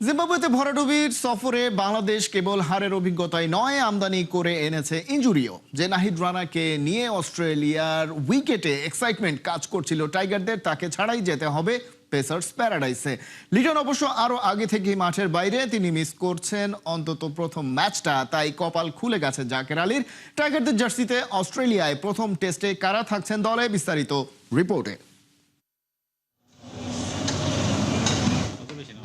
জিম্বাবুয়েতে ভরাডুবির সফরে বাংলাদেশ কেবল হারের অভিজ্ঞতাই নয়, আমদানি করে এনেছে ইনজুরিও। যে নাহিদ রানাকে নিয়ে অস্ট্রেলিয়ার উইকেটে এক্সাইটমেন্ট কাজ করছিল টাইগারদের, তাকে ছাড়াই যেতে হবে পেসার্স প্যারাডাইসে। লিটন অবশ্য আরো আগে থেকেই মাঠের বাইরে, তিনি মিস করছেন অন্তত প্রথম ম্যাচটা, তাই কপাল খুলে গেছে জাকের আলীর। টাইগারদের জার্সিতে অস্ট্রেলিয়ায় প্রথম টেস্টে কারা থাকছেন দলে, বিস্তারিত রিপোর্টে।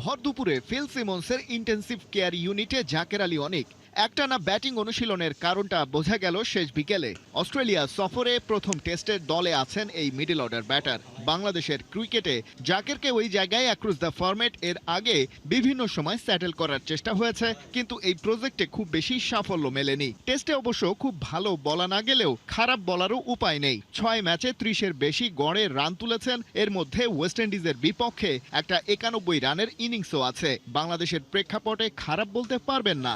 ভর দুপুরে ফিল সিমন্সের ইন্টেন্সিভ কেয়ার ইউনিটে জাকের আলী অনেক। একটানা ব্যাটিং অনুশীলনের কারণটা বোঝা গেল শেষ বিকেলে। অস্ট্রেলিয়া সফরে প্রথম টেস্টের দলে আছেন এই মিডল অর্ডার ব্যাটার। বাংলাদেশের ক্রিকেটে জাকেরকে ওই জায়গায় অ্যাক্রস দ্য ফরম্যাট এর আগে বিভিন্ন সময় স্যাটেল করার চেষ্টা হয়েছে, কিন্তু এই প্রজেক্টে খুব বেশি সাফল্য মেলেনি। টেস্টে অবশ্য খুব ভালো বলা না গেলেও খারাপ বলারও উপায় নেই। 6 ম্যাচে 30-এর বেশি গড়ে রান তুলেছেন, এর মধ্যে ওয়েস্ট ইন্ডিজের বিপক্ষে একটা 91 রানের ইনিংসও আছে। বাংলাদেশের প্রেক্ষাপটে খারাপ বলতে পারবেন না।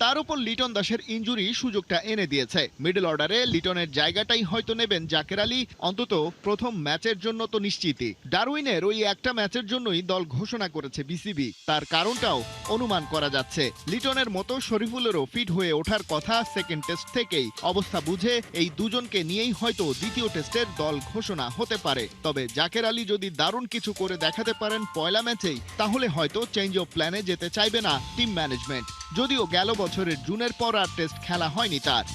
তার উপর লিটন দাসের ইনজুরি সুযোগটা এনে দিয়েছে। মিডল অর্ডারে লিটনের জায়গাটাই হয়তো নেবেন জাকের আলী, অন্তত প্রথম ম্যাচের জন্য তো নিশ্চিতই। ডারউইনের ওই একটা ম্যাচের জন্যই দল ঘোষণা করেছে বিসিবি। তার কারণটাও অনুমান করা যাচ্ছে। লিটনের মতো শরীফুলেরও ফিট হয়ে ওঠার কথা সেকেন্ড টেস্ট থেকেই। অবস্থা বুঝে এই দুজনকে নিয়েই হয়তো দ্বিতীয় টেস্টের দল ঘোষণা হতে পারে। তবে জাকের আলী যদি দারুণ কিছু করে দেখাতে পারেন পয়লা ম্যাচেই, তাহলে হয়তো চেঞ্জ অফ প্ল্যানে যেতে চাইবে না টিম ম্যানেজমেন্ট। যদিও গেল বছরের জুনের পর আর টেস্ট খেলা হয়নি তার।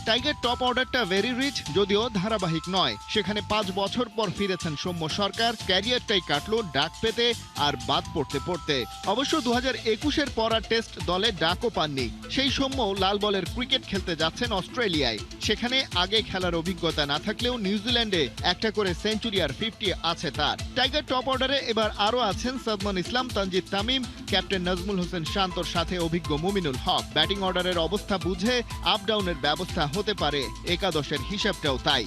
টাইগার টপ অর্ডারটা ভেরি রিচ, যদিও ধারাবাহিক নয়। সেখানে 5 বছর পর ফিরেছেন সৌম্য সরকার। ক্যারিয়ারটাই কাটলো ডাক পেতে আর বাদ পড়তে পড়তে। অবশ্য 2021-এর পর আর টেস্ট দলে ডাকও পাননি। সেই সৌম্য লাল বলের ক্রিকেট খেলতে যাচ্ছেন অস্ট্রেলিয়ায়। সেখানে আগে খেলার অভিজ্ঞতা না থাকলেও নিউজিল্যান্ডে একটা করে সেঞ্চুরি আর 50 আছে তার। টাইগার টপ অর্ডারে এবার আরও আছেন সাদমান ইসলাম, তানজিদ তামিম, ক্যাপ্টেন নাজমুল হোসেন শান্তর সাথে অভিজ্ঞ মুমিনুল হক। ব্যাটিং অর্ডারের অবস্থা বুঝে আপ ডাউনের ব্যবস্থা হতে পারে, একাদশের হিসাবটাও তাই।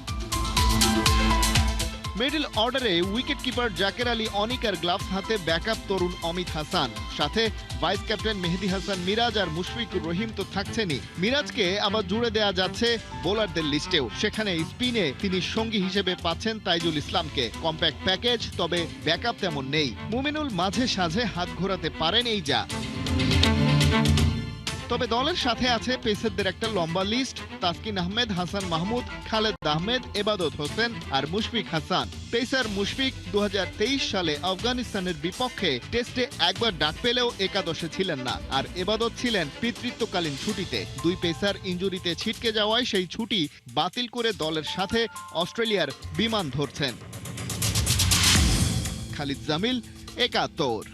মিডল অর্ডারে উইকেট কিপার জাকের আলী অনিকার গ্লাভস হাতে ব্যাকআপ তরুণ অমিত হাসান, সাথে ভাইস ক্যাপ্টেন মেহেদী হাসান মিরাজ আর মুশফিকুর রহিম তো থাকছেনই। মিরাজকে আবার জুড়ে দেয়া যাচ্ছে বোলারদের লিস্টেও। সেখানে স্পিনে তিনি সঙ্গী হিসেবে পাচ্ছেন তাইজুল ইসলামকে। কম্প্যাক্ট প্যাকেজ, তবে ব্যাকআপ তেমন নেই। মুমিনুল মাঝে সাঝে হাত ঘোরাতে পারেন এই যা। তবে দলের সাথে আছে পেসারদের একটা লম্বা লিস্ট। তাসকিন আহমেদ, হাসান মাহমুদ, খালেদ আহমেদ, এবাদত হোসেন আর মুশফিক হাসান। পেসার মুশফিক 2023 সালে আফগানিস্তানের বিপক্ষে টেস্টে একবার ডাক পেলেও একাদশে ছিলেন না, আর এবাদত ছিলেন পিতৃত্বকালীন ছুটিতে। দুই পেসার ইনজুরিতে ছিটকে যাওয়ায় সেই ছুটি বাতিল করে দলের সাথে অস্ট্রেলিয়ার বিমান ধরছেন। খালিদ জামিল, 71।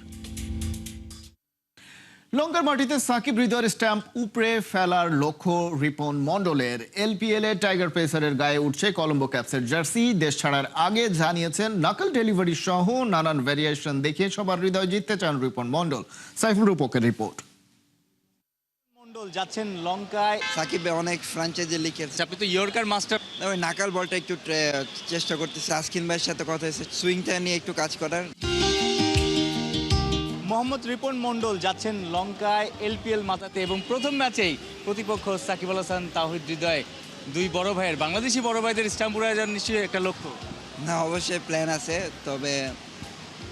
লঙ্কার মাটিতে সাকিব হৃদয়ের স্ট্যাম্প উপড়ে ফেলার লক্ষ্য রিপন মন্ডলের। এলপিএল এ টাইগার পেসারের গায়ে উঠছে কলম্বো ক্যাপসের জার্সি। দেশ ছাড়ার আগে জানিয়েছেন নাকল ডেলিভারি সহ নানান ভ্যারিয়েশন দেখিয়ে সবার হৃদয় জিততে চান রিপন মন্ডল। সাইফুল রূপকের রিপোর্ট। মন্ডল যাচ্ছেন লঙ্কায়। সাকিব অনেক ফ্র্যাঞ্চাইজি লিখেছে। আপনি তো ইয়র্কার মাস্টার। ওই নাকাল বলটা একটু চেষ্টা করতেছে। আজকিন ভাইয়ের সাথে কথা হয়েছে সুইংটা নিয়ে একটু কাজ করার। মোহাম্মদ রিপন মন্ডল যাচ্ছেন লঙ্কায় এলপিএল মাতাতে, এবং প্রথম ম্যাচেই প্রতিপক্ষ সাকিব আল হাসান তাওহিদ হৃদয়, দুই বড় ভাইয়ের, বাংলাদেশি বড় ভাইদের স্ট্যাম্প উড়ায় যাওয়ার নিশ্চয়ই একটা লক্ষ্য। না, অবশ্যই প্ল্যান আছে, তবে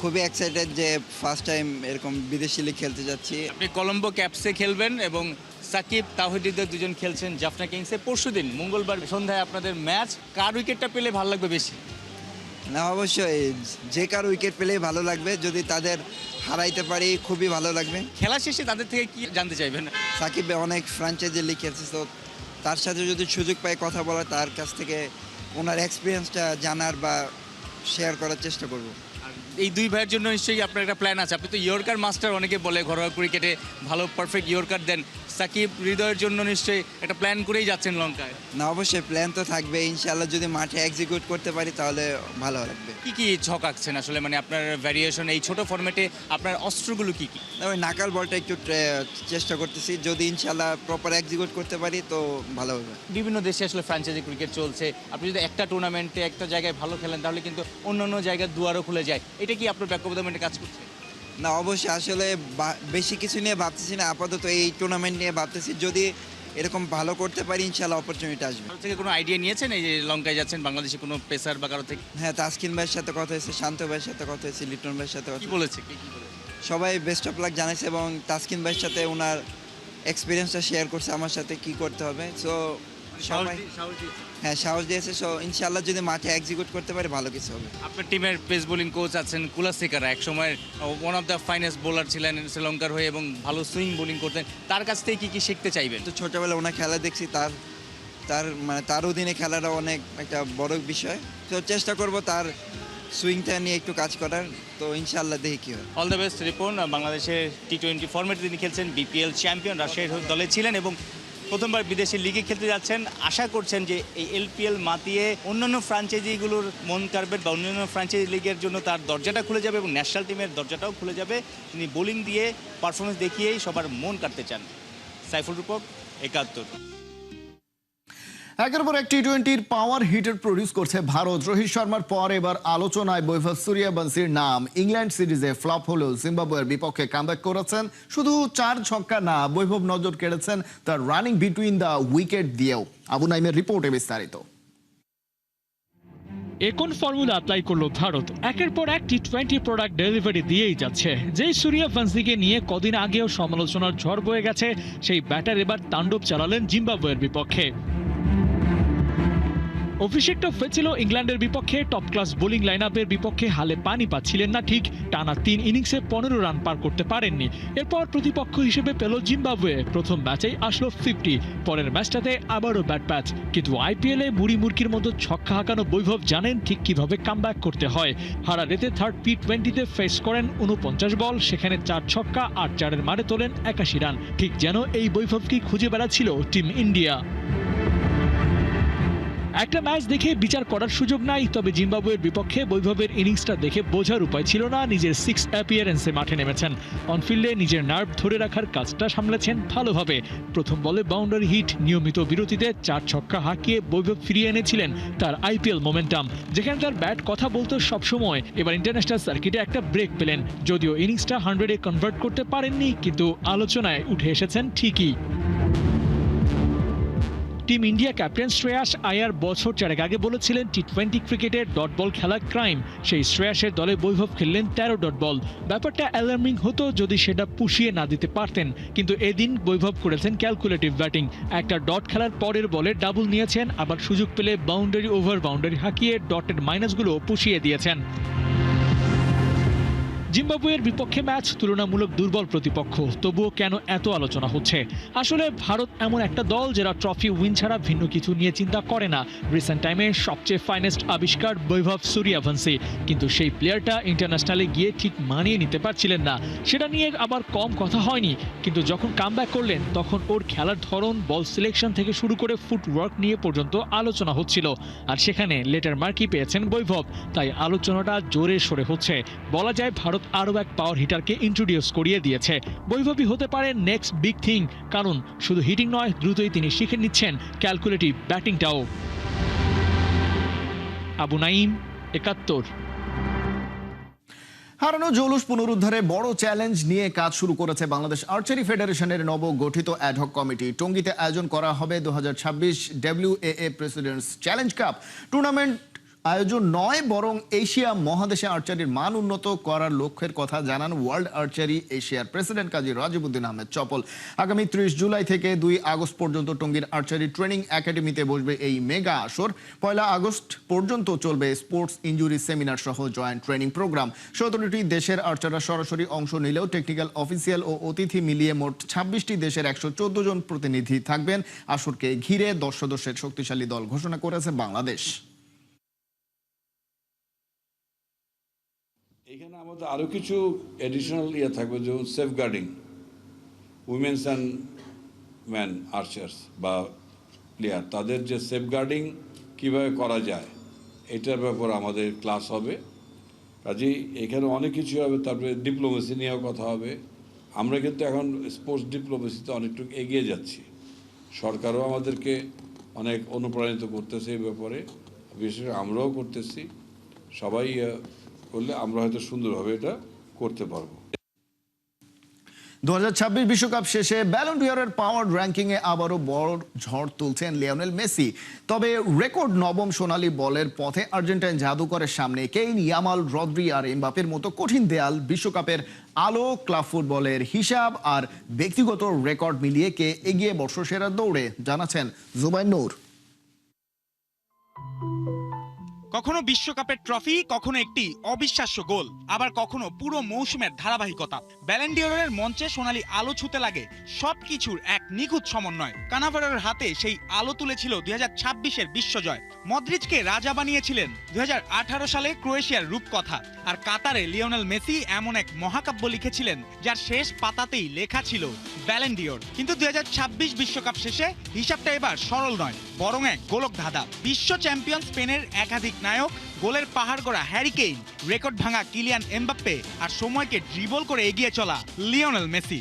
খুবই এক্সাইটেড যে ফার্স্ট টাইম এরকম বিদেশি লিগ খেলতে যাচ্ছি। আপনি কলম্বো ক্যাপসে খেলবেন এবং সাকিব তাওহিদ হৃদয় দুজন খেলছেন জাফনা কিংসে। পরশুদিন মঙ্গলবার সন্ধ্যায় আপনাদের ম্যাচ। কার উইকেটটা পেলে ভালো লাগবে বেশি? না, অবশ্যই যে কার উইকেট পেলেই ভালো লাগবে। যদি তাদের হারাইতে পারি খুবই ভালো লাগবে। খেলা শেষে তাদের থেকে কি জানতে চাইবেন? সাকিব অনেক ফ্র্যাঞ্চাইজি লিগ খেলছে, তো তার সাথে যদি সুযোগ পাই কথা বলার, তার কাছ থেকে ওনার এক্সপিরিয়েন্সটা জানার বা শেয়ার করার চেষ্টা করব। এই দুই ভাইয়ের জন্য নিশ্চয়ই আপনার একটা প্ল্যান আছে। আপনি তো ইয়র্কার মাস্টার, অনেকে বলে ঘরোয়া ক্রিকেটে ভালো পারফেক্ট ইয়র্কার দেন। সাকিব হৃদয়ের জন্য নিশ্চয়ই একটা প্ল্যান করেই যাচ্ছেন লঙ্কায়। না, অবশ্যই প্ল্যান তো থাকবে। ইনশাআল্লাহ যদি মাঠে এক্সিকিউট করতে পারি তাহলে ভালো লাগবে। কি কি ছক আঁকছেন আসলে, মানে আপনার ভ্যারিয়েশন এই ছোট ফরম্যাটে আপনার অস্ত্রগুলো কি কি? ওই নাকাল বলটা একটু চেষ্টা করতেছি। যদি ইনশাআল্লাহ প্রপার এক্সিকিউট করতে পারি তো ভালো হবে। বিভিন্ন দেশে আসলে ফ্র্যাঞ্চাইজি ক্রিকেট চলছে। আপনি যদি একটা টুর্নামেন্টে একটা জায়গায় ভালো খেলেন, তাহলে কিন্তু অন্যান্য জায়গার দুয়ারও খুলে যায়। এটা কি আপনার ব্যাকঅফ কাজ করছে? না, অবশ্যই আসলে বেশি কিছু নিয়ে ভাবতেছি না, আপাতত এই টুর্নামেন্ট নিয়ে ভাবতেছি। যদি এরকম ভালো করতে পারি, ইনশাল্লাহ অপরচুনিটি আসবে। কারো থেকে কোনো আইডিয়া নিয়েছেন এই যে লঙ্কায় যাচ্ছেন, বাংলাদেশে কোনো পেসার বা কারো থেকে? হ্যাঁ, তাসকিন ভাইয়ের সাথে কথা হয়েছে, শান্ত ভাইয়ের সাথে কথা হয়েছে, লিটন ভাইয়ের সাথে কথা কি হয়েছে। বলেছে, কি কি বলেছে? সবাই বেস্ট অফ লাক জানাইছে এবং তাসকিন ভাইয়ের সাথে ওনার এক্সপিরিয়েন্সটা শেয়ার করছে আমার সাথে কি করতে হবে। সো সবাই হ্যাঁ সাহস দিয়েছে। সো ইনশাল্লাহ যদি মাঠে এক্সিকিউট করতে পারে ভালো কিছু হবে। আপনার টিমের পেস বোলিং কোচ আছেন কুলাসেকারা, এক সময় one of the finest bowler ছিলেন শ্রীলঙ্কার হয়ে এবং ভালো সুইং বোলিং করতেন। তার কাছ থেকে কি কি শিখতে চাইবেন? তো ছোটোবেলায় ওনার খেলা দেখছি, তার অধীনে খেলাটা অনেক একটা বড় বিষয়। তো চেষ্টা করব তার সুইংটা নিয়ে একটু কাজ করার। তো ইনশাল্লাহ দেখি কী হয়। All the best Ripon. বাংলাদেশের T20 ফরম্যাটে তিনি খেলছেন, বিপিএল চ্যাম্পিয়ন, রাজশাহীর দলে ছিলেন এবং প্রথমবার বিদেশি লিগে খেলতে যাচ্ছেন। আশা করছেন যে এই এলপিএল মাতিয়ে অন্যান্য ফ্র্যাঞ্চাইজিগুলোর মন কাড়বেন বা অন্যান্য ফ্র্যাঞ্চাইজি লিগের জন্য তার দরজাটা খুলে যাবে এবং ন্যাশনাল টিমের দরজাটাও খুলে যাবে। তিনি বোলিং দিয়ে পারফরমেন্স দেখিয়েই সবার মন কাটতে চান। সাইফুল রূপক, ৭১। একের পর এক টি-20-র পাওয়ার হিটার প্রডিউস করছে ভারত। রোহিত শর্মার পর এবার আলোচনায় বৈভব সূর্যবংশীর নাম। ইংল্যান্ড সিরিজে ফ্লপ হলেও জিম্বাবুয়ের বিপক্ষে কামব্যাক করেছেন। শুধু 4 ছক্কা না, বৈভব নজর কেড়েছেন তার রানিং বিটুইন দ্য উইকেট দিয়েও। আবু নাইমের রিপোর্টে বিস্তারিত। একন ফর্মুলা অ্যাপ্লাই করলো ভারত। একের পর এক টি-20 প্রোডাক্ট ডেলিভারি দিয়েই যাচ্ছে। যেই সূর্যবংশীকে নিয়ে কদিন আগেও সমালোচনার ঝড় বয়ে গেছে, সেই ব্যাটার এবার তাণ্ডব চালালেন জিম্বাবুয়ের বিপক্ষে। অভিষেকটা হয়েছিল ইংল্যান্ডের বিপক্ষে। টপ ক্লাস বোলিং লাইন আপের বিপক্ষে হালে পানি পাচ্ছিলেন না ঠিক। টানা 3 ইনিংসে 15 রান পার করতে পারেননি। এরপর প্রতিপক্ষ হিসেবে পেল জিম্বাবুয়ে। প্রথম ম্যাচেই আসলো 50, পরের ম্যাচটাতে আবারও ব্যাট প্যাচ। কিন্তু আইপিএলে মুড়ি মুরগির মতো ছক্কা হাঁকানো বৈভব জানেন ঠিক কিভাবে কামব্যাক করতে হয়। হারারেতে থার্ড টি-20তে ফেস করেন 49 বল, সেখানে 4 ছক্কা 8 চারের মারে তোলেন 81 রান। ঠিক যেন এই বৈভবকেই খুঁজে বেড়াচ্ছিল টিম ইন্ডিয়া। একটা ম্যাচ দেখে বিচার করার সুযোগ নাই, তবে জিম্বাবুয়ের বিপক্ষে বৈভবের ইনিংসটা দেখে বোঝার উপায় ছিল না। নিজের 6 অ্যাপিয়ারেন্সে মাঠে নেমেছেন। অনফিল্ডে নিজের নার্ভ ধরে রাখার কাজটা সামলেছেন ভালোভাবে। প্রথম বলে বাউন্ডারি হিট, নিয়মিত বিরতিতে 4 ছক্কা হাঁকিয়ে বৈভব ফিরিয়ে এনেছিলেন তার আইপিএল মোমেন্টাম। যেখানে তার ব্যাট কথা বলতো সবসময়, এবার ইন্টারন্যাশনাল সার্কিটে একটা ব্রেক পেলেন। যদিও ইনিংসটা 100-এ কনভার্ট করতে পারেননি, কিন্তু আলোচনায় উঠে এসেছেন ঠিকই। টিম ইন্ডিয়া ক্যাপ্টেন শ্রেয়াস আয়ার বছর 4 আগে বলেছিলেন টি-20 ক্রিকেটে ডট বল খেলা ক্রাইম। সেই শ্রেয়াসের দলে বৈভব খেললেন 13 ডট বল। ব্যাপারটা অ্যালার্মিং হতো যদি সেটা পুষিয়ে না দিতে পারতেন। কিন্তু এদিন বৈভব করেছেন ক্যালকুলেটিভ ব্যাটিং। একটা ডট খেলার পরের বলে ডাবল নিয়েছেন, আবার সুযোগ পেলে বাউন্ডারি ওভার বাউন্ডারি হাঁকিয়ে ডটের মাইনাসগুলো পুষিয়ে দিয়েছেন। জিম্বাবুয়ের বিপক্ষে ম্যাচ তুলনামূলক দুর্বল প্রতিপক্ষ, তবুও কেন এত আলোচনা হচ্ছে? আসলে ভারত এমন একটা দল যারা ট্রফি উইন ছাড়া ভিন্ন কিছু নিয়ে চিন্তা করে না। রিসেন্ট টাইমে সবচেয়ে ফাইনেস্ট আবিষ্কার বৈভব সূর্যবংশী, কিন্তু সেই প্লেয়ারটা ইন্টারন্যাশনালে গিয়ে ঠিক মানিয়ে নিতে পারছিলেন না। সেটা নিয়ে আবার কম কথা হয়নি, কিন্তু যখন কামব্যাক করলেন তখন ওর খেলার ধরন, বল সিলেকশন থেকে শুরু করে ফুটওয়ার্ক নিয়ে পর্যন্ত আলোচনা হচ্ছিল। আর সেখানে লেটার মার্কই পেয়েছেন বৈভব, তাই আলোচনাটা জোরে সোরে হচ্ছে। বলা যায় ভারত আরও এক পাওয়ার হিটারকে ইন্ট্রোডিউস করিয়ে দিয়েছে। বৈভবই হতে পারে নেক্সট বিগ থিং, কারণ শুধু হিটিং নয়, দ্রুতই তিনি শিখে নিচ্ছেন ক্যালকুলেটিভ ব্যাটিংটাও। আবু নাইম, ৭১। হারানো জৌলুস পুনরুদ্ধারে বড় চ্যালেঞ্জ নিয়ে কাজ শুরু করেছে বাংলাদেশ আর্চারি ফেডারেশনের নবগঠিত অ্যাডহক কমিটি। টঙ্গীতে আয়োজন করা হবে 2026 WAA presidents challenge cup. Tournament আয়োজন নয়, বরং এশিয়া মহাদেশে আর্চারির মান উন্নত করার লক্ষ্যের কথা জানান ওয়ার্ল্ড আর্চারি এশিয়ার প্রেসিডেন্ট কাজী রাজিবউদ্দিন আহমেদ চপল। আগামী 30 জুলাই থেকে 2 আগস্ট পর্যন্ত টঙ্গীর আর্চারি ট্রেনিং একাডেমিতে বসবে এই মেগা আসর। 1 আগস্ট পর্যন্ত চলবে স্পোর্টস ইনজুরি সেমিনার সহ জয়েন্ট ট্রেনিং প্রোগ্রাম। 17টি দেশের আর্চাররা সরাসরি অংশ নিলেও টেকনিক্যাল, অফিসিয়াল ও অতিথি মিলিয়ে মোট 26টি দেশের 114 জন প্রতিনিধি থাকবেন। আসরকে ঘিরে 10 সদস্যের শক্তিশালী দল ঘোষণা করেছে বাংলাদেশ। এখানে আমাদের আরও কিছু এডিশনাল থাকবে, যেমন সেফগার্ডিং উইমেন্স অ্যান্ড ম্যান আর্চার্স বা প্লেয়ার, তাদের যে সেফগার্ডিং কীভাবে করা যায় এটার ব্যাপারে আমাদের ক্লাস হবে। কাজেই এখানে অনেক কিছু হবে। তারপরে ডিপ্লোমেসি নিয়েও কথা হবে। আমরা কিন্তু এখন স্পোর্টস ডিপ্লোমেসিতে অনেকটুকু এগিয়ে যাচ্ছি। সরকারও আমাদেরকে অনেক অনুপ্রাণিত করতেছে এই ব্যাপারে, বিশেষ করে আমরাও করতেছি। সবাই করলে আমরা হয়তো সুন্দরভাবে এটা করতে পারবো। 2026 বিশ্বকাপ শেষে ব্যালন ডি'অরের পাওয়ার র্যাঙ্কিংয়ে আবারও বড় ঝড় তুলছেন লিওনেল মেসি। তবে রেকর্ড নবম সোনালী বলের পথে আর্জেন্টাইন জাদুকরের সামনে কেইন, ইয়ামাল, রদ্রি আর এমবাপের মতো কঠিন দেয়াল। বিশ্বকাপের আলো, ক্লাব ফুটবলের হিসাব আর ব্যক্তিগত রেকর্ড মিলিয়ে কে এগিয়ে বর্ষসেরার দৌড়ে, জানাচ্ছেন জুবাইর নূর। কখনো বিশ্বকাপের ট্রফি, কখনো একটি অবিশ্বাস্য গোল, আবার কখনো পুরো মৌসুমের ধারাবাহিকতা। ব্যালন ডি'অরের মঞ্চে সোনালী আলো ছুতে লাগে সবকিছুর এক নিখুঁত সমন্বয়। কানাভারোর হাতে সেই আলো তুলেছিল 2026-এর বিশ্বজয়। মদ্রিচকে রাজা বানিয়েছিলেন 2018 সালে ক্রোয়েশিয়ার রূপকথা। আর কাতারে লিওনেল মেসি এমন এক মহাকাব্য লিখেছিলেন যার শেষ পাতাতেই লেখা ছিল ব্যালন ডি'অর। কিন্তু 2026 বিশ্বকাপ শেষে হিসাবটা এবার সরল নয়, বরং এক গোলক ধাঁধা। বিশ্ব চ্যাম্পিয়ন স্পেনের একাধিক নায়ক, গোলের পাহাড় গড়া হ্যারি কেইন, রেকর্ড ভাঙা কিলিয়ান এমবাপ্পে আর সময়কে ড্রিবল করে এগিয়ে চলা লিওনেল মেসি।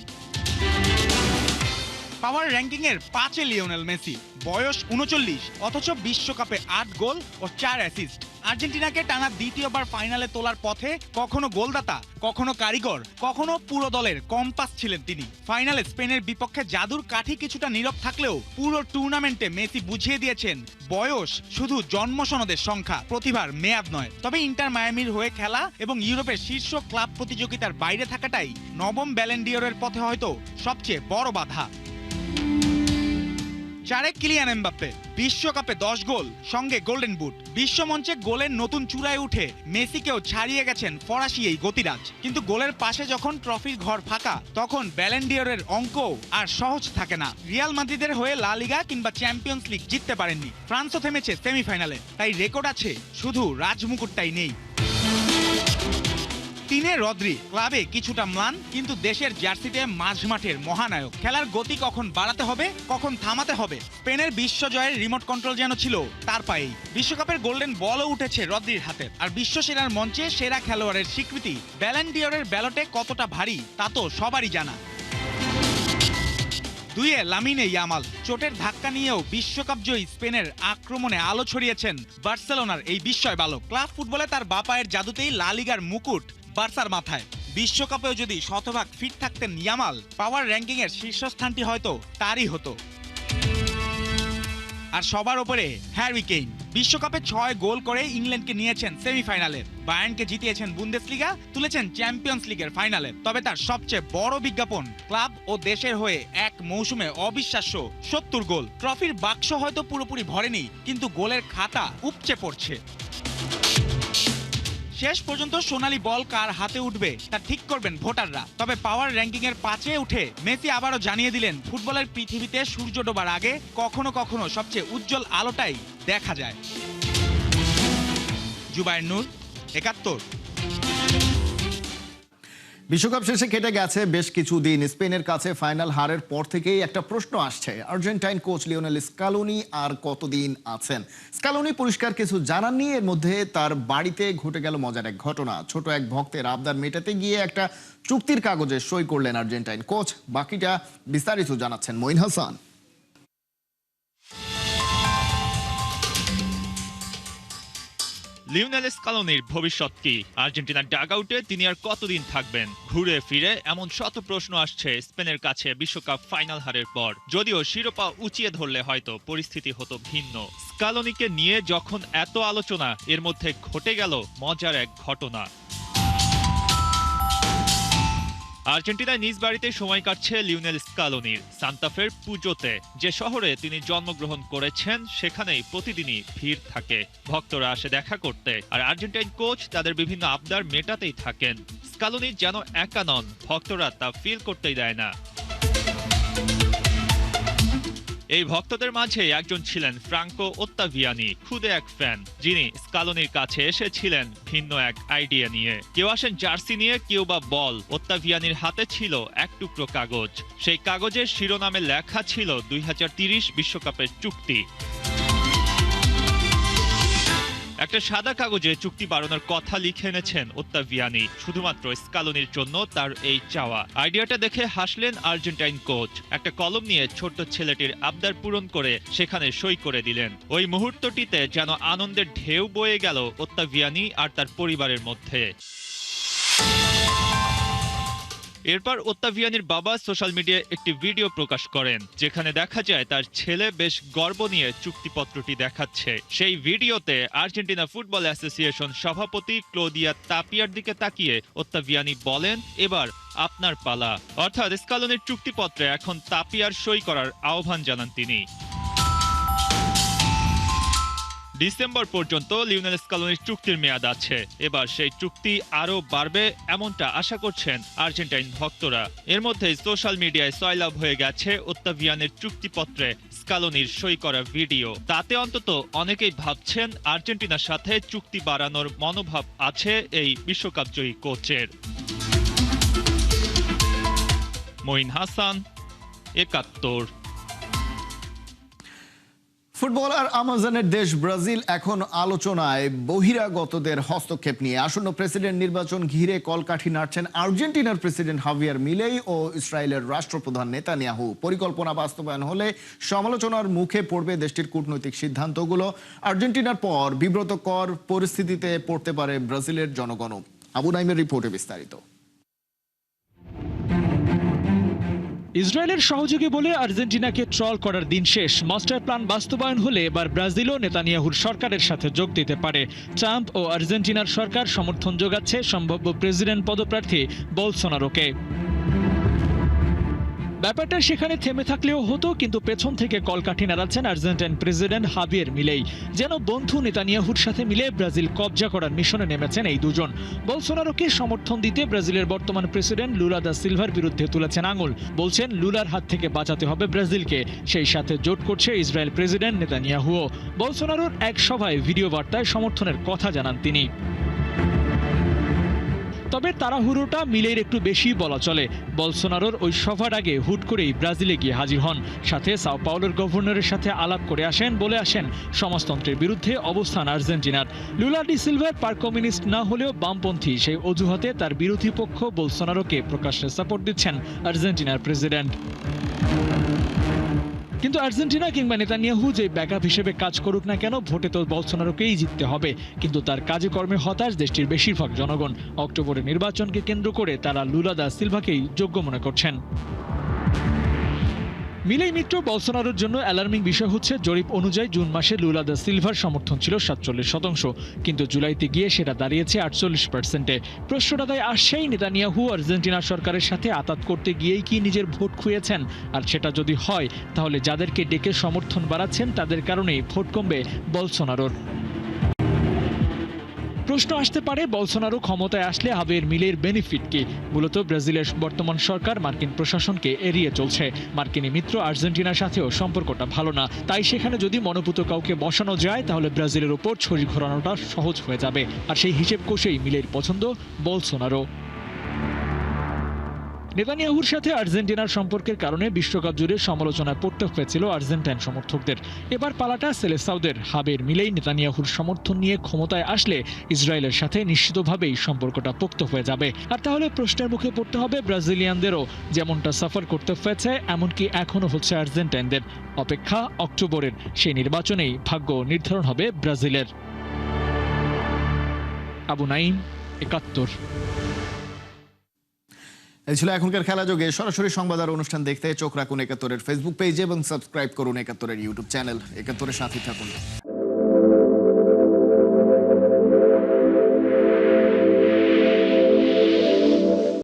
পাওয়ার র্যাঙ্কিংয়ের 5-এ লিওনেল মেসি, বয়স 39, অথচ বিশ্বকাপে 8 গোল ও 4 অ্যাসিস্ট। আর্জেন্টিনাকে টানা দ্বিতীয়বার ফাইনালে তোলার পথে কখনো গোলদাতা, কখনো কারিগর, কখনো পুরো দলের কম্পাস ছিলেন তিনি। ফাইনালে স্পেনের বিপক্ষে জাদুর কাঠি কিছুটা নীরব থাকলেও পুরো টুর্নামেন্টে মেসি বুঝিয়ে দিয়েছেন বয়স শুধু জন্মসনদের সংখ্যা, প্রতিভার মেয়াদ নয়। তবে ইন্টার মায়ামির হয়ে খেলা এবং ইউরোপের শীর্ষ ক্লাব প্রতিযোগিতার বাইরে থাকাটাই নবম ব্যালন ডি'অরের পথে হয়তো সবচেয়ে বড় বাধা। 4 কিলিয়ান এমবাপ্পে, বিশ্বকাপে 10 গোল, সঙ্গে গোল্ডেন বুট। বিশ্বমঞ্চে গোলের নতুন চূড়ায় উঠে মেসিকেও ছাড়িয়ে গেছেন ফরাসি এই গতিরাজ। কিন্তু গোলের পাশে যখন ট্রফির ঘর ফাঁকা, তখন ব্যালন ডি'অরের অঙ্ক আর সহজ থাকে না। রিয়াল মাদ্রিদের হয়ে লা লিগা কিংবা চ্যাম্পিয়ন্স লিগ জিততে পারেননি, ফ্রান্সও থেমেছে সেমিফাইনালে। তাই রেকর্ড আছে, শুধু রাজমুকুটটাই নেই। 3-এ রদ্রি, ক্লাবে কিছুটা ম্লান, কিন্তু দেশের জার্সিতে মাঝমাঠের মহানায়ক। খেলার গতি কখন বাড়াতে হবে, কখন থামাতে হবে, স্পেনের বিশ্বজয়ের রিমোট কন্ট্রোল যেন ছিল তার পায়েই। বিশ্বকাপের গোল্ডেন বলও উঠেছে রদ্রির হাতে। আর বিশ্ব সেরার মঞ্চে সেরা খেলোয়াড়ের স্বীকৃতি ব্যালন ডি'অরের ব্যালটে কতটা ভারী তা তো সবারই জানা। 2-এ লামিনে ইয়ামাল, চোটের ধাক্কা নিয়েও বিশ্বকাপ জয়ী স্পেনের আক্রমণে আলো ছড়িয়েছেন বার্সেলোনার এই বিস্ময় বালক। ক্লাব ফুটবলে তার বাপায়ের জাদুতেই লা লিগার মুকুট বার্সার মাথায়। বিশ্বকাপেও যদি শতভাগ ফিট থাকতেন ইয়ামাল, পাওয়ার র্যাঙ্কিং এর শীর্ষস্থানটি হয়তো তারই হতো। আর সবার উপরে হ্যারি কেইন, বিশ্বকাপে 6 গোল করে ইংল্যান্ডকে নিয়েছেন সেমিফাইনালে, বায়ার্নকে জিতিয়েছেন বুন্দেসলিগা, তুলেছেন চ্যাম্পিয়ন্স লিগের ফাইনালে। তবে তার সবচেয়ে বড় বিজ্ঞাপন ক্লাব ও দেশের হয়ে এক মৌসুমে অবিশ্বাস্য 70 গোল। ট্রফির বাক্স হয়তো পুরোপুরি ভরেনি, কিন্তু গোলের খাতা উপচে পড়ছে। শেষ পর্যন্ত সোনালী বল কার হাতে উঠবে তা ঠিক করবেন ভোটাররা। তবে পাওয়ার র্যাঙ্কিংয়ের 5-এ উঠে মেসি আবারও জানিয়ে দিলেন, ফুটবলের পৃথিবীতে সূর্য ডোবার আগে কখনো কখনো সবচেয়ে উজ্জ্বল আলোটাই দেখা যায়। জুবাইর নূর, 71। বিশ্বকাপ শেষে কেটে গেছে বেশ কিছুদিন। স্পেনের কাছে ফাইনাল হারের পর থেকেই একটা প্রশ্ন আসছে, আর্জেন্টাইন কোচ লিওনেল স্কালোনি আর কতদিন আছেন? স্কালোনি পরিষ্কার কিছু জানাননি। এর মধ্যে তার বাড়িতে ঘটে গেল মজার এক ঘটনা। ছোট এক ভক্তের আবদার মেটাতে গিয়ে একটা চুক্তির কাগজে সই করলেন আর্জেন্টাইন কোচ। বাকিটা বিস্তারিত জানাচ্ছেন মঈন হাসান। লিওনেল স্কালোনির ভবিষ্যৎ কি? আর্জেন্টিনার ডাগআউটে তিনি আর কতদিন থাকবেন? ঘুরে ফিরে এমন শত প্রশ্ন আসছে স্পেনের কাছে বিশ্বকাপ ফাইনাল হারের পর। যদিও শিরোপা উঁচিয়ে ধরলে হয়তো পরিস্থিতি হতো ভিন্ন। স্কালোনিকে নিয়ে যখন এত আলোচনা, এর মধ্যে ঘটে গেল মজার এক ঘটনা। আর্জেন্টিনায় নিজ বাড়িতে সময় কাটছে লিওনেল স্কালোনির। সান্তাফের পুজোতে, যে শহরে তিনি জন্মগ্রহণ করেছেন, সেখানেই প্রতিদিনই ভিড় থাকে। ভক্তরা আসে দেখা করতে, আর আর্জেন্টাইন কোচ তাদের বিভিন্ন আবদার মেটাতেই থাকেন। স্কালোনি যেন একা নন, ভক্তরা তা ফিল করতেই দেয় না। এই ভক্তদের মাঝে একজন ছিলেন ফ্রাঙ্কো ওত্তাভিয়ানি, খুদে এক ফ্যান, যিনি স্কালোনির কাছে এসেছিলেন ভিন্ন এক আইডিয়া নিয়ে। কেউ আসেন জার্সি নিয়ে, কেউ বা বল। ওত্তাভিয়ানির হাতে ছিল এক টুকরো কাগজ। সেই কাগজের শিরোনামে লেখা ছিল 2030 বিশ্বকাপের চুক্তি। একটা সাদা কাগজে চুক্তি বাড়ানোর কথা লিখে এনেছেন ওত্তাভিয়ানি, শুধুমাত্র স্কালোনির জন্য তার এই চাওয়া। আইডিয়াটা দেখে হাসলেন আর্জেন্টাইন কোচ। একটা কলম নিয়ে ছোট্ট ছেলেটির আবদার পূরণ করে সেখানে সই করে দিলেন। ওই মুহূর্তটিতে যেন আনন্দের ঢেউ বয়ে গেল ওত্তাভিয়ানি আর তার পরিবারের মধ্যে। এরপর ওত্তাভিয়ানির বাবা সোশ্যাল মিডিয়ায় একটি ভিডিও প্রকাশ করেন, যেখানে দেখা যায় তার ছেলে বেশ গর্ব নিয়ে চুক্তিপত্রটি দেখাচ্ছে। সেই ভিডিওতে আর্জেন্টিনা ফুটবল অ্যাসোসিয়েশন সভাপতি ক্লোদিয়া তাপিয়ার দিকে তাকিয়ে ওত্তাভিয়ানি বলেন, এবার আপনার পালা। অর্থাৎ স্কালোনির চুক্তিপত্রে এখন তাপিয়ার সই করার আহ্বান জানান তিনি। ডিসেম্বর পর্যন্ত লিওনেল স্কালোনির চুক্তির মেয়াদ আছে। এবার সেই চুক্তি আরও বাড়বে এমনটা আশা করছেন আর্জেন্টাইন ভক্তরা। এর মধ্যে সোশ্যাল মিডিয়ায় সয়লাভ হয়ে গেছে ওত্তাভিয়ানের চুক্তিপত্রে স্কালোনির সই করা ভিডিও। তাতে অন্তত অনেকেই ভাবছেন আর্জেন্টিনার সাথে চুক্তি বাড়ানোর মনোভাব আছে এই বিশ্বকাপজয়ী কোচের। মঈন হাসান, ৭১। ফুটবলার আমাজনের দেশ ব্রাজিল এখন আলোচনায় বহিরাগতদের হস্তক্ষেপ নিয়ে। আসন্ন প্রেসিডেন্ট নির্বাচন ঘিরে কলকাঠি নাড়ছেন আর্জেন্টিনার প্রেসিডেন্ট হাভিয়ার মিলেই ও ইসরায়েলের রাষ্ট্রপ্রধান নেতানিয়াহু। পরিকল্পনা বাস্তবায়ন হলে সমালোচনার মুখে পড়বে দেশটির কূটনৈতিক সিদ্ধান্তগুলো। আর্জেন্টিনার পর বিব্রতকর পরিস্থিতিতে পড়তে পারে ব্রাজিলের জনগণও। আবু নাইমের রিপোর্টে বিস্তারিত। ইসরায়েলের সহযোগী বলে আর্জেন্টিনাকে ট্রল করার দিন শেষ। মাস্টার প্ল্যান বাস্তবায়ন হলে এবার ব্রাজিলও নেতানিয়াহুর সরকারের সাথে যোগ দিতে পারে। ট্রাম্প ও আর্জেন্টিনার সরকার সমর্থন যোগাচ্ছে সম্ভাব্য প্রেসিডেন্ট পদপ্রার্থী বলসোনারোকে। ব্যাপারটা সেখানে থেমে থাকলেও হতো, কিন্তু পেছন থেকে কলকাঠি নাড়াচ্ছেন আর্জেন্টাইন প্রেসিডেন্ট হাভিয়ের মিলেই। যেন বন্ধু নেতানিয়াহুর সাথে মিলে ব্রাজিল কবজা করার মিশনে নেমেছেন এই দুজন। বলসোনারোকে সমর্থন দিতে ব্রাজিলের বর্তমান প্রেসিডেন্ট লুলা দা সিলভার বিরুদ্ধে তুলেছেন আঙুল। বলছেন লুলার হাত থেকে বাঁচাতে হবে ব্রাজিলকে। সেই সাথে জোট করছে ইসরায়েল প্রেসিডেন্ট নেতানিয়াহুও। বলসোনারোর এক সভায় ভিডিও বার্তায় সমর্থনের কথা জানান তিনি। তবে তাড়াহুড়োটা মিলের একটু বেশি বলা চলে। বলসোনারোর ওই সভার আগে হুট করেই ব্রাজিলে গিয়ে হাজির হন। সাথে সাও পাওলোর গভর্নরের সাথে আলাপ করে বলে আসেন সমাজতন্ত্রের বিরুদ্ধে অবস্থান আর্জেন্টিনার। লুলা ডি সিলভার পার কমিউনিস্ট না হলেও বামপন্থী, সেই অজুহাতে তার বিরোধী পক্ষ বলসোনারোকে প্রকাশ্যে সাপোর্ট দিচ্ছেন আর্জেন্টিনার প্রেসিডেন্ট। কিন্তু আর্জেন্টিনা কিংবা নেতানিয়াহু যে ব্যাকআপ হিসেবে কাজ করুক না কেন, ভোটে তো বলসোনারোকেই জিততে হবে। কিন্তু তার কাজে কর্মে হতাশ দেশটির বেশিরভাগ জনগণ। অক্টোবরের নির্বাচনকে কেন্দ্র করে তারা লুলা দা সিলভাকেই যোগ্য মনে করছেন। মিলেই মিত্র বলসোনারোর জন্য অ্যালার্মিং বিষয় হচ্ছে, জরিপ অনুযায়ী জুন মাসে লুলা দা সিলভার সমর্থন ছিল ৪৭%, কিন্তু জুলাইতে গিয়ে সেটা দাঁড়িয়েছে ৪৮%-এ। প্রশ্নটা তাই আসছেই, নেতানিয়াহু আর্জেন্টিনা সরকারের সাথে আতাত করতে গিয়েই কি নিজের ভোট খুইয়েছেন? আর সেটা যদি হয়, তাহলে যাদেরকে ডেকে সমর্থন বাড়াচ্ছেন তাদের কারণেই ভোট কমবে বলসোনারোর। প্রশ্ন আসতে পারে, বলসোনারো ক্ষমতায় আসলে হাভিয়ের মিলের বেনিফিট কি? মূলত ব্রাজিলের বর্তমান সরকার মার্কিন প্রশাসনকে এড়িয়ে চলছে। মার্কিনী মিত্র আর্জেন্টিনার সাথেও সম্পর্কটা ভালো না, তাই সেখানে যদি মনোপুত কাউকে বসানো যায় তাহলে ব্রাজিলের ওপর ছড়ি ঘোরানোটা সহজ হয়ে যাবে। আর সেই হিসেব কষেই মিলের পছন্দ বলসোনারো। নেতানিয়াহুর সাথে আর্জেন্টিনার সম্পর্কের কারণে বিশ্বকাপ জুড়ে সমালোচনায় পড়তে হয়েছিল আর্জেন্টাইন সমর্থকদের। এবার পালাটা সেলেসাউদের। হাভিয়ের মিলেই নেতানিয়াহুর সমর্থন নিয়ে ক্ষমতায় আসলে ইসরায়েলের সাথে নিশ্চিতভাবেই সম্পর্কটা পোক্ত হয়ে যাবে। আর তাহলে প্রশ্নের মুখে পড়তে হবে ব্রাজিলিয়ানদেরও, যেমনটা সাফার করতে হয়েছে এমনকি এখনো হচ্ছে আর্জেন্টাইনদের। অপেক্ষা অক্টোবরের, সেই নির্বাচনেই ভাগ্য নির্ধারণ হবে ব্রাজিলের। আবু নাইম, ৭১। এই ছিল এখনকার খেলা যোগে। সরাসরি সংবাদ আর অনুষ্ঠান দেখতে চোখ রাখুন ৭১-এর ফেসবুক পেজে এবং সাবস্ক্রাইব করুন ৭১-এর ইউটিউব চ্যানেল। ৭১-এর সাথে থাকুন।